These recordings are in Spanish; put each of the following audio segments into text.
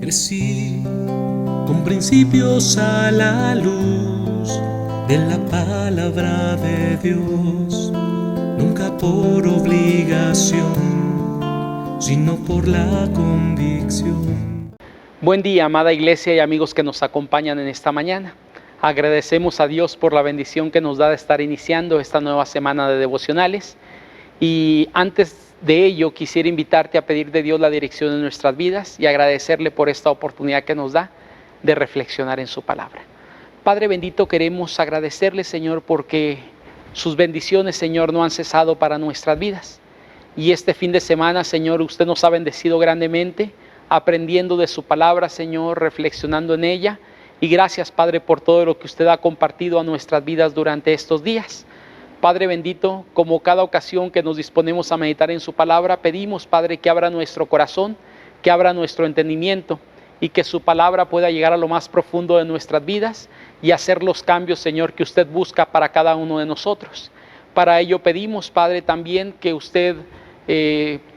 Crecí con principios a la luz de la palabra de Dios, nunca por obligación, sino por la convicción. Buen día, amada iglesia y amigos que nos acompañan en esta mañana. Agradecemos a Dios por la bendición que nos da de estar iniciando esta nueva semana de devocionales. Y antes de ello, quisiera invitarte a pedir de Dios la dirección de nuestras vidas y agradecerle por esta oportunidad que nos da de reflexionar en su palabra. Padre bendito, queremos agradecerle, Señor, porque sus bendiciones, Señor, no han cesado para nuestras vidas. Y este fin de semana, Señor, usted nos ha bendecido grandemente, aprendiendo de su palabra, Señor, reflexionando en ella. Y gracias, Padre, por todo lo que usted ha compartido a nuestras vidas durante estos días. Padre bendito, como cada ocasión que nos disponemos a meditar en su palabra, pedimos, Padre, que abra nuestro corazón, que abra nuestro entendimiento y que su palabra pueda llegar a lo más profundo de nuestras vidas y hacer los cambios, Señor, que usted busca para cada uno de nosotros. Para ello pedimos, Padre, también que usted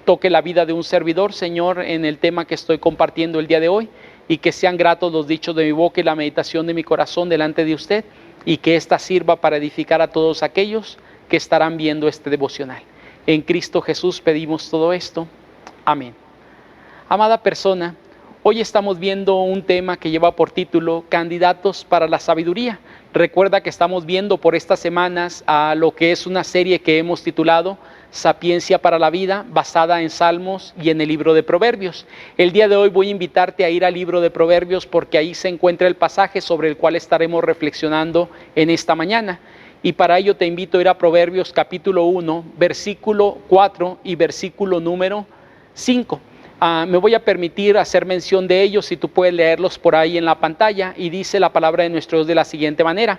toque la vida de un servidor, Señor, en el tema que estoy compartiendo el día de hoy, y que sean gratos los dichos de mi boca y la meditación de mi corazón delante de usted, y que ésta sirva para edificar a todos aquellos que estarán viendo este devocional. En Cristo Jesús pedimos todo esto. Amén. Amada persona, hoy estamos viendo un tema que lleva por título Candidatos para la Sabiduría. Recuerda que estamos viendo por estas semanas a lo que es una serie que hemos titulado Sapiencia para la Vida, basada en Salmos y en el libro de Proverbios. El día de hoy voy a invitarte a ir al libro de Proverbios porque ahí se encuentra el pasaje sobre el cual estaremos reflexionando en esta mañana. Y para ello te invito a ir a Proverbios capítulo 1, versículo 4 y versículo número 5. Me voy a permitir hacer mención de ellos, si tú puedes leerlos por ahí en la pantalla, y dice la palabra de nuestro Dios de la siguiente manera: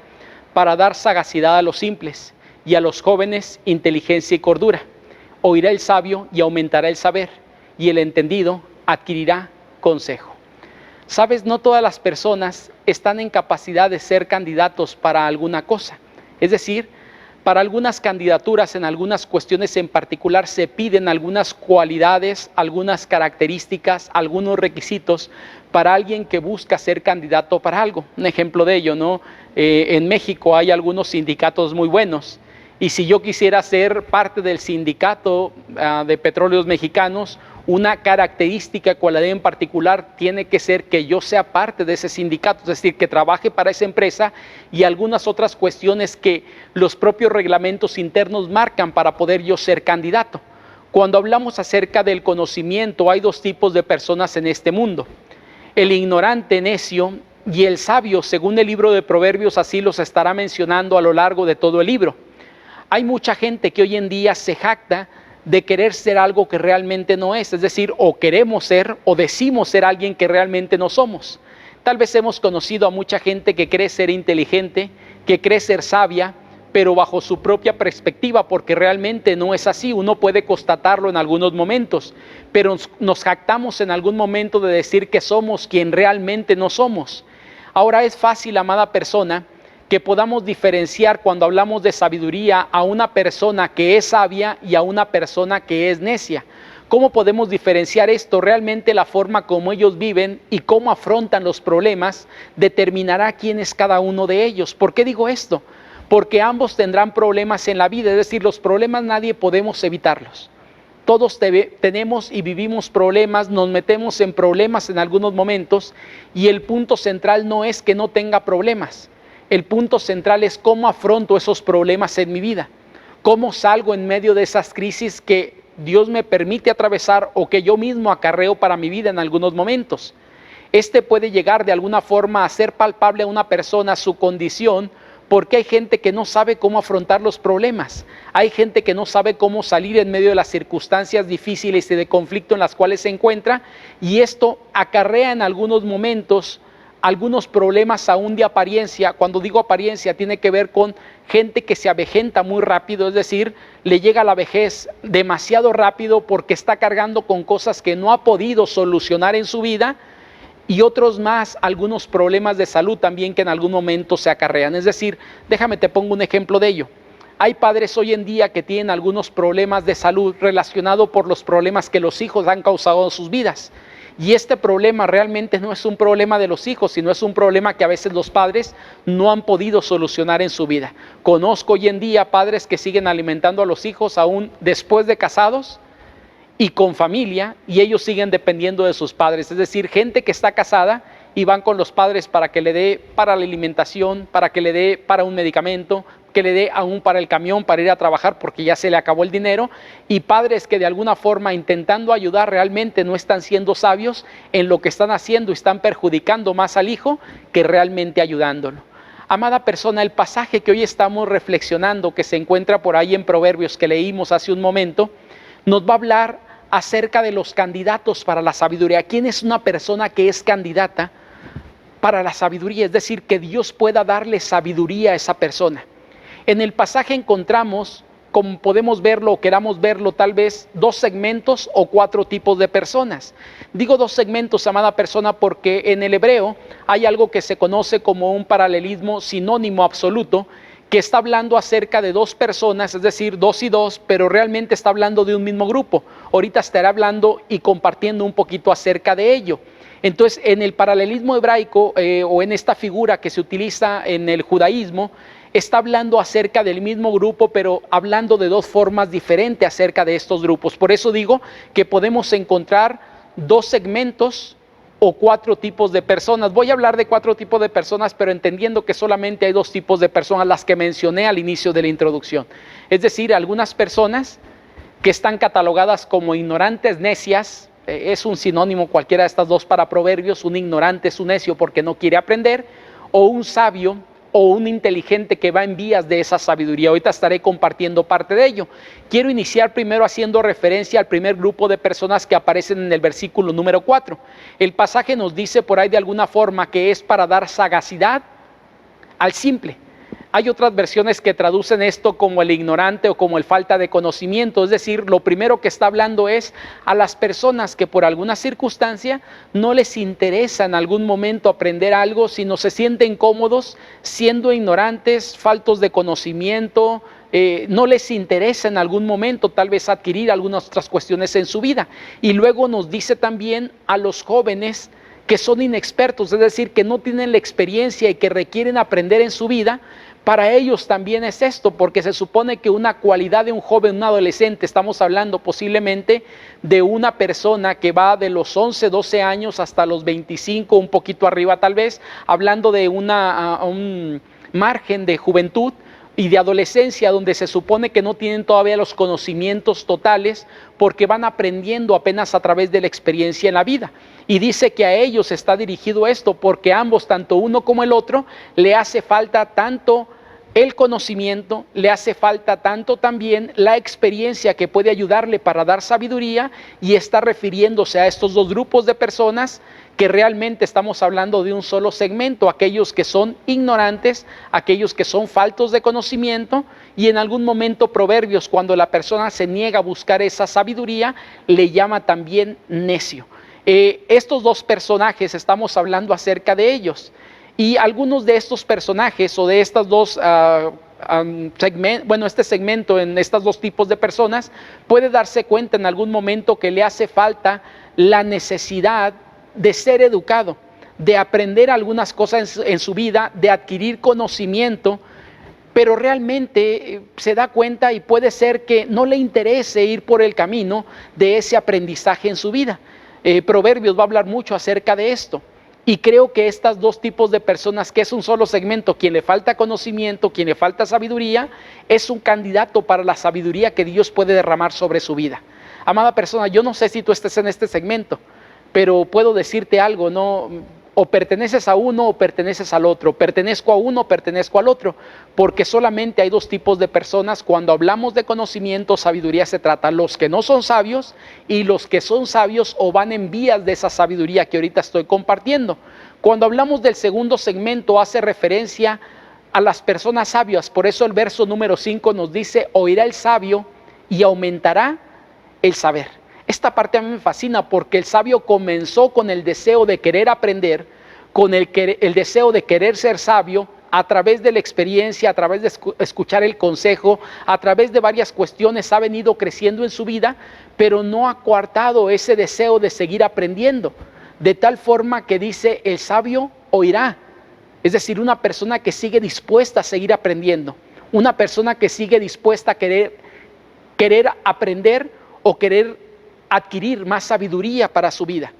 para dar sagacidad a los simples y a los jóvenes inteligencia y cordura. Oirá el sabio y aumentará el saber, y el entendido adquirirá consejo. Sabes, no todas las personas están en capacidad de ser candidatos para alguna cosa. Es decir, para algunas candidaturas, en algunas cuestiones en particular, se piden algunas cualidades, algunas características, algunos requisitos para alguien que busca ser candidato para algo. Un ejemplo de ello, ¿no? En México hay algunos sindicatos muy buenos, y si yo quisiera ser parte del sindicato de petróleos mexicanos, una característica, cualidad en particular, tiene que ser que yo sea parte de ese sindicato, es decir, que trabaje para esa empresa, y algunas otras cuestiones que los propios reglamentos internos marcan para poder yo ser candidato. Cuando hablamos acerca del conocimiento, hay dos tipos de personas en este mundo: el ignorante necio y el sabio. Según el libro de Proverbios, así los estará mencionando a lo largo de todo el libro. Hay mucha gente que hoy en día se jacta de querer ser algo que realmente no es decir, o queremos ser o decimos ser alguien que realmente no somos. Tal vez hemos conocido a mucha gente que cree ser inteligente, que cree ser sabia, pero bajo su propia perspectiva, porque realmente no es así. Uno puede constatarlo en algunos momentos, pero nos jactamos en algún momento de decir que somos quien realmente no somos. Ahora, es fácil, amada persona, que podamos diferenciar cuando hablamos de sabiduría a una persona que es sabia y a una persona que es necia. ¿Cómo podemos diferenciar esto? Realmente la forma como ellos viven y cómo afrontan los problemas determinará quién es cada uno de ellos. ¿Por qué digo esto? Porque ambos tendrán problemas en la vida, es decir, los problemas nadie podemos evitarlos. Todos tenemos y vivimos problemas, nos metemos en problemas en algunos momentos, y el punto central no es que no tenga problemas. El punto central es cómo afronto esos problemas en mi vida, cómo salgo en medio de esas crisis que Dios me permite atravesar o que yo mismo acarreo para mi vida en algunos momentos. Este puede llegar de alguna forma a ser palpable a una persona su condición, porque hay gente que no sabe cómo afrontar los problemas, hay gente que no sabe cómo salir en medio de las circunstancias difíciles y de conflicto en las cuales se encuentra, y esto acarrea en algunos momentos algunos problemas aún de apariencia. Cuando digo apariencia, tiene que ver con gente que se avejenta muy rápido, es decir, le llega a la vejez demasiado rápido porque está cargando con cosas que no ha podido solucionar en su vida, y otros más, algunos problemas de salud también que en algún momento se acarrean. Es decir, déjame te pongo un ejemplo de ello. Hay padres hoy en día que tienen algunos problemas de salud relacionados por los problemas que los hijos han causado en sus vidas. Y este problema realmente no es un problema de los hijos, sino es un problema que a veces los padres no han podido solucionar en su vida. Conozco hoy en día padres que siguen alimentando a los hijos aún después de casados y con familia, y ellos siguen dependiendo de sus padres. Es decir, gente que está casada y van con los padres para que le dé para la alimentación, para que le dé para un medicamento, que le dé aún para el camión, para ir a trabajar porque ya se le acabó el dinero, y padres que de alguna forma intentando ayudar realmente no están siendo sabios en lo que están haciendo y están perjudicando más al hijo que realmente ayudándolo. Amada persona, el pasaje que hoy estamos reflexionando, que se encuentra por ahí en Proverbios, que leímos hace un momento, nos va a hablar acerca de los candidatos para la sabiduría. ¿Quién es una persona que es candidata para la sabiduría? Es decir, que Dios pueda darle sabiduría a esa persona. En el pasaje encontramos, como podemos verlo o queramos verlo, tal vez 2 segmentos o 4 tipos de personas. Digo 2 segmentos, amada persona, porque en el hebreo hay algo que se conoce como un paralelismo sinónimo absoluto, que está hablando acerca de 2 personas, es decir, 2 y 2, pero realmente está hablando de un mismo grupo. Ahorita estaré hablando y compartiendo un poquito acerca de ello. Entonces, en el paralelismo hebraico o en esta figura que se utiliza en el judaísmo, está hablando acerca del mismo grupo, pero hablando de 2 formas diferentes acerca de estos grupos. Por eso digo que podemos encontrar 2 segmentos o 4 tipos de personas. Voy a hablar de 4 tipos de personas, pero entendiendo que solamente hay 2 tipos de personas, las que mencioné al inicio de la introducción. Es decir, algunas personas que están catalogadas como ignorantes, necias, es un sinónimo cualquiera de estas 2 para Proverbios. Un ignorante es un necio porque no quiere aprender, o un sabio o un inteligente que va en vías de esa sabiduría. Ahorita estaré compartiendo parte de ello. Quiero iniciar primero haciendo referencia al primer grupo de personas que aparecen en el versículo número 4. El pasaje nos dice por ahí de alguna forma que es para dar sagacidad al simple. Hay otras versiones que traducen esto como el ignorante o como el falta de conocimiento. Es decir, lo primero que está hablando es a las personas que por alguna circunstancia no les interesa en algún momento aprender algo, sino se sienten cómodos siendo ignorantes, faltos de conocimiento, no les interesa en algún momento tal vez adquirir algunas otras cuestiones en su vida. Y luego nos dice también a los jóvenes que son inexpertos, es decir, que no tienen la experiencia y que requieren aprender en su vida. Para ellos también es esto, porque se supone que una cualidad de un joven, un adolescente, estamos hablando posiblemente de una persona que va de los 11, 12 años hasta los 25, un poquito arriba tal vez, hablando de un margen de juventud y de adolescencia donde se supone que no tienen todavía los conocimientos totales porque van aprendiendo apenas a través de la experiencia en la vida. Y dice que a ellos está dirigido esto porque ambos, tanto uno como el otro, le hace falta tanto el conocimiento, le hace falta tanto también la experiencia que puede ayudarle para dar sabiduría, y está refiriéndose a estos 2 grupos de personas que realmente estamos hablando de un solo segmento, aquellos que son ignorantes, aquellos que son faltos de conocimiento, y en algún momento Proverbios, cuando la persona se niega a buscar esa sabiduría, le llama también necio. Estos 2 personajes estamos hablando acerca de ellos. Y algunos de estos personajes o de estas 2 este segmento en estas 2 tipos de personas puede darse cuenta en algún momento que le hace falta la necesidad de ser educado, de aprender algunas cosas en su vida, de adquirir conocimiento, pero realmente se da cuenta y puede ser que no le interese ir por el camino de ese aprendizaje en su vida. Proverbios va a hablar mucho acerca de esto. Y creo que estas 2 tipos de personas, que es un solo segmento, quien le falta conocimiento, quien le falta sabiduría, es un candidato para la sabiduría que Dios puede derramar sobre su vida. Amada persona, yo no sé si tú estés en este segmento, pero puedo decirte algo, ¿no? O perteneces a uno o perteneces al otro, pertenezco a uno o pertenezco al otro, porque solamente hay 2 tipos de personas. Cuando hablamos de conocimiento, sabiduría, se trata los que no son sabios y los que son sabios o van en vías de esa sabiduría que ahorita estoy compartiendo. Cuando hablamos del segundo segmento, hace referencia a las personas sabias. Por eso el verso número 5 nos dice: oirá el sabio y aumentará el saber. Esta parte a mí me fascina porque el sabio comenzó con el deseo de querer aprender, con el deseo de querer ser sabio, a través de la experiencia, a través de escuchar el consejo, a través de varias cuestiones ha venido creciendo en su vida, pero no ha coartado ese deseo de seguir aprendiendo, de tal forma que dice, el sabio oirá. Es decir, una persona que sigue dispuesta a seguir aprendiendo, una persona que sigue dispuesta a querer aprender o querer adquirir más sabiduría para su vida.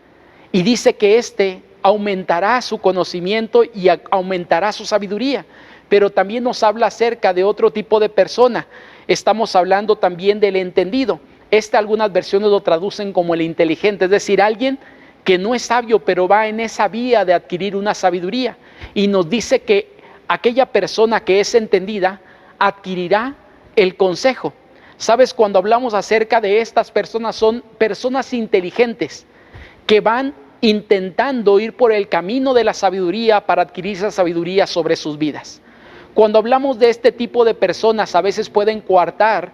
Y dice que éste aumentará su conocimiento y aumentará su sabiduría. Pero también nos habla acerca de otro tipo de persona. Estamos hablando también del entendido. Algunas versiones lo traducen como el inteligente, es decir, alguien que no es sabio, pero va en esa vía de adquirir una sabiduría. Y nos dice que aquella persona que es entendida adquirirá el consejo. ¿Sabes? Cuando hablamos acerca de estas personas, son personas inteligentes que van intentando ir por el camino de la sabiduría para adquirir esa sabiduría sobre sus vidas. Cuando hablamos de este tipo de personas, a veces pueden coartar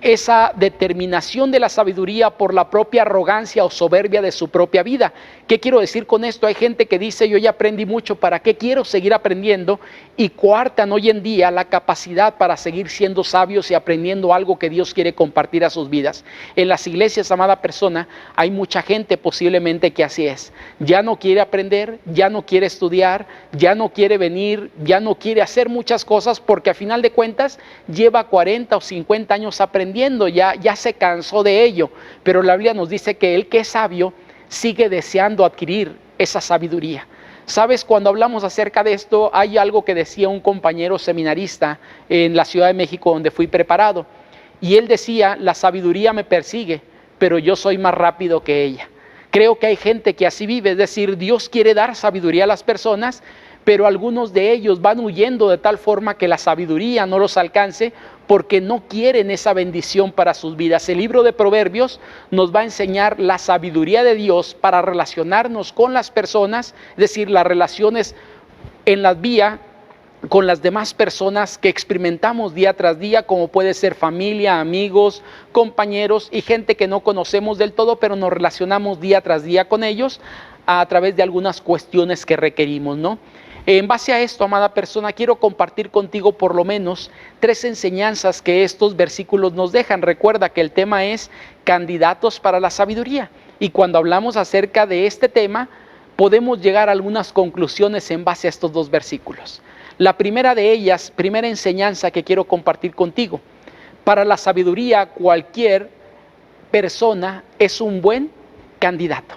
esa determinación de la sabiduría por la propia arrogancia o soberbia de su propia vida. ¿Qué quiero decir con esto? Hay gente que dice, yo ya aprendí mucho, ¿para qué quiero seguir aprendiendo? Y coartan hoy en día la capacidad para seguir siendo sabios y aprendiendo algo que Dios quiere compartir a sus vidas. En las iglesias, amada persona, hay mucha gente posiblemente que así es. Ya no quiere aprender, ya no quiere estudiar, ya no quiere venir, ya no quiere hacer muchas cosas porque a final de cuentas lleva 40 o 50 años aprendiendo. Ya se cansó de ello, pero la Biblia nos dice que el que es sabio sigue deseando adquirir esa sabiduría. ¿Sabes? Cuando hablamos acerca de esto, hay algo que decía un compañero seminarista en la Ciudad de México donde fui preparado, y él decía, la sabiduría me persigue, pero yo soy más rápido que ella. Creo que hay gente que así vive, es decir, Dios quiere dar sabiduría a las personas, pero algunos de ellos van huyendo de tal forma que la sabiduría no los alcance porque no quieren esa bendición para sus vidas. El libro de Proverbios nos va a enseñar la sabiduría de Dios para relacionarnos con las personas, es decir, las relaciones en la vía con las demás personas que experimentamos día tras día, como puede ser familia, amigos, compañeros y gente que no conocemos del todo, pero nos relacionamos día tras día con ellos a través de algunas cuestiones que requerimos, ¿no? En base a esto, amada persona, quiero compartir contigo por lo menos 3 enseñanzas que estos versículos nos dejan. Recuerda que el tema es candidatos para la sabiduría. Y cuando hablamos acerca de este tema, podemos llegar a algunas conclusiones en base a estos 2 versículos. La primera de ellas, primera enseñanza que quiero compartir contigo. Para la sabiduría, cualquier persona es un buen candidato.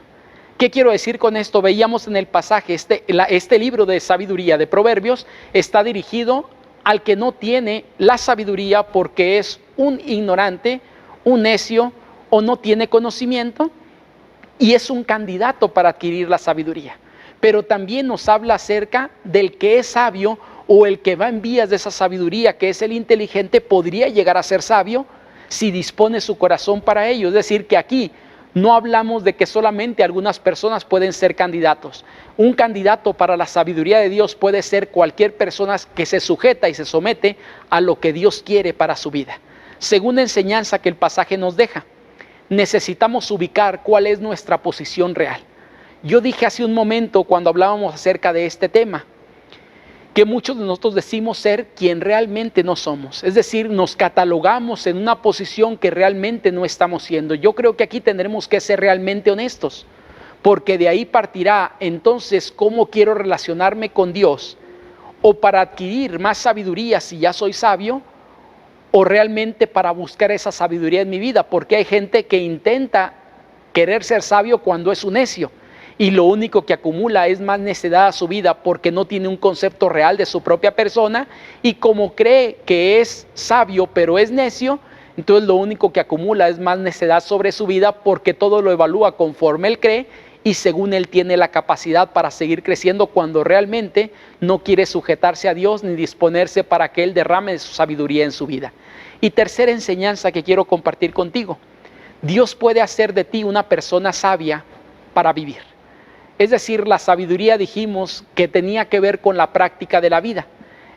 ¿Qué quiero decir con esto? Veíamos en el pasaje, este libro de sabiduría de Proverbios está dirigido al que no tiene la sabiduría porque es un ignorante, un necio o no tiene conocimiento y es un candidato para adquirir la sabiduría. Pero también nos habla acerca del que es sabio o el que va en vías de esa sabiduría, que es el inteligente, podría llegar a ser sabio si dispone su corazón para ello. Es decir, que aquí no hablamos de que solamente algunas personas pueden ser candidatos. Un candidato para la sabiduría de Dios puede ser cualquier persona que se sujeta y se somete a lo que Dios quiere para su vida. Segunda enseñanza que el pasaje nos deja, necesitamos ubicar cuál es nuestra posición real. Yo dije hace un momento cuando hablábamos acerca de este tema, que muchos de nosotros decimos ser quien realmente no somos. Es decir, nos catalogamos en una posición que realmente no estamos siendo. Yo creo que aquí tendremos que ser realmente honestos, porque de ahí partirá entonces cómo quiero relacionarme con Dios, o para adquirir más sabiduría si ya soy sabio, o realmente para buscar esa sabiduría en mi vida, porque hay gente que intenta querer ser sabio cuando es un necio. Y lo único que acumula es más necedad a su vida porque no tiene un concepto real de su propia persona y como cree que es sabio pero es necio, entonces lo único que acumula es más necedad sobre su vida porque todo lo evalúa conforme él cree y según él tiene la capacidad para seguir creciendo cuando realmente no quiere sujetarse a Dios ni disponerse para que Él derrame de su sabiduría en su vida. Y tercera enseñanza que quiero compartir contigo, Dios puede hacer de ti una persona sabia para vivir. Es decir, la sabiduría dijimos que tenía que ver con la práctica de la vida.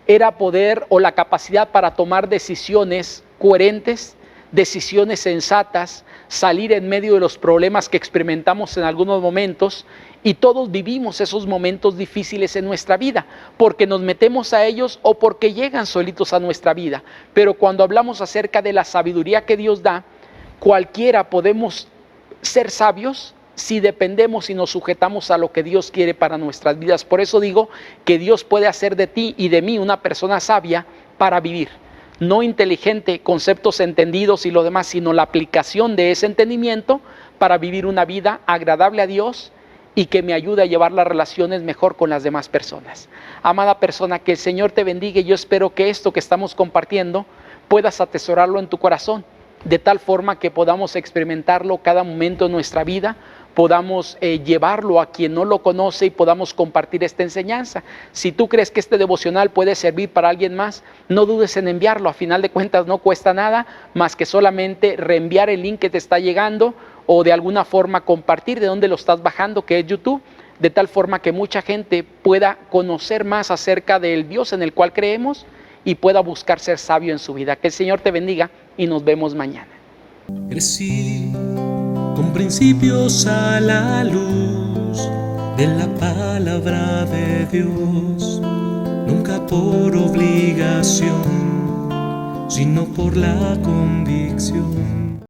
Era poder o la capacidad para tomar decisiones coherentes, decisiones sensatas, salir en medio de los problemas que experimentamos en algunos momentos, y todos vivimos esos momentos difíciles en nuestra vida, porque nos metemos a ellos o porque llegan solitos a nuestra vida. Pero cuando hablamos acerca de la sabiduría que Dios da, cualquiera podemos ser sabios si dependemos y nos sujetamos a lo que Dios quiere para nuestras vidas. Por eso digo que Dios puede hacer de ti y de mí una persona sabia para vivir. No inteligente, conceptos entendidos y lo demás, sino la aplicación de ese entendimiento para vivir una vida agradable a Dios y que me ayude a llevar las relaciones mejor con las demás personas. Amada persona, que el Señor te bendiga, y yo espero que esto que estamos compartiendo puedas atesorarlo en tu corazón, de tal forma que podamos experimentarlo cada momento de nuestra vida, podamos llevarlo a quien no lo conoce y podamos compartir esta enseñanza. Si tú crees que este devocional puede servir para alguien más, no dudes en enviarlo. A final de cuentas no cuesta nada más que solamente reenviar el link que te está llegando, o de alguna forma compartir de dónde lo estás bajando, que es YouTube, de tal forma que mucha gente pueda conocer más acerca del Dios en el cual creemos y pueda buscar ser sabio en su vida. Que el Señor te bendiga y nos vemos mañana. Crecí con principios a la luz de la palabra de Dios, nunca por obligación, sino por la convicción.